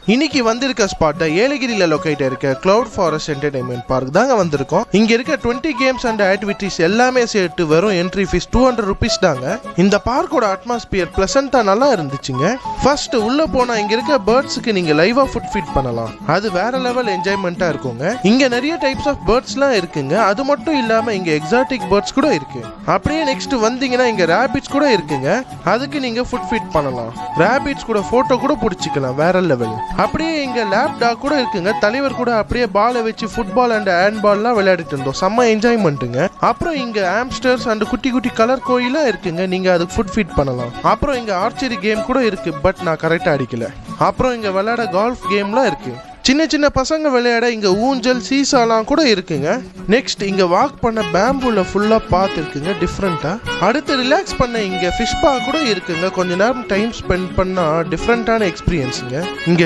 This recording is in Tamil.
இன்னைக்கு வந்திருக்க ஸ்பாட் ஏலகிரியில் லொக்கேட் இருக்க கிளவுட் ஃபாரஸ்ட் என்டர்டைன்மெண்ட் பார்க் தாங்க வந்திருக்கோம். இங்க இருக்க 20 கேம்ஸ் அண்ட் ஆக்டிவிட்டிஸ் எல்லாமே சேர்த்து வெறும் என்ட்ரி ஃபீஸ் 200 rupees தாங்க. இந்த பார்க்கோட அட்மாஸ்பியர் பிளசண்டா நல்லா இருந்துச்சுங்க. ஃபர்ஸ்ட் உள்ள போனா இங்க இருக்க பேர்ட்ஸுக்கு நீங்க லைவா ஃபுட் ஃபீட் பண்ணலாம். அது வேற லெவல் என்ஜாய்மெண்டா இருக்குங்க. இங்க நிறைய டைப்ஸ் ஆஃப் பேர்ட்ஸ்லாம் இருக்குங்க. அது மட்டும் இல்லாம இங்க எக்ஸாட்டிக் பேர்ட்ஸ் கூட இருக்கு. அப்படியே நெக்ஸ்ட் வந்தீங்கன்னா இங்க ரேபிட்ஸ் கூட இருக்குங்க. அதுக்கு நீங்க ஃபுட் ஃபீட் பண்ணலாம். ரேபிட்ஸ் கூட போட்டோ கூட பிடிச்சிக்கலாம். வேற லெவல். அப்படியே இங்க லேப் டாக் கூட இருக்குங்க. தலைவர் கூட அப்படியே பாலை வச்சு ஃபுட்பால் அண்ட் ஹேண்ட் பால்லாம் விளையாடிட்டு இருந்தோம். செம்ம என்ஜாய்மெண்ட்டுங்க. அப்புறம் இங்க ஆம்ஸ்டர்ஸ் அண்ட் குட்டி குட்டி கலர் கோயிலாம் இருக்குங்க. நீங்க அதுக்கு ஃபுட் ஃபீட் பண்ணலாம். அப்புறம் இங்க ஆர்ச்சரி கேம் கூட இருக்கு. பட் நான் கரெக்டா அடிக்கல. அப்புறம் இங்க விளையாட கால்ஃப் கேம்லாம் இருக்கு. சின்ன சின்ன பசங்க விளையாட இங்க ஊஞ்சல் சீசாலாம் கூட இருக்குங்க. நெக்ஸ்ட் இங்க வாக் பண்ண பேம்பூல ஃபுல்லா பாத் இருக்குங்க டிஃப்ரெண்டா. அடுத்து ரிலாக்ஸ் பண்ண இங்க ஃபிஷ் பா கூட இருக்குங்க. கொஞ்ச நேரம் டைம் ஸ்பெண்ட் பண்ணா டிஃப்ரெண்டான எக்ஸ்பீரியன்ஸுங்க. இங்க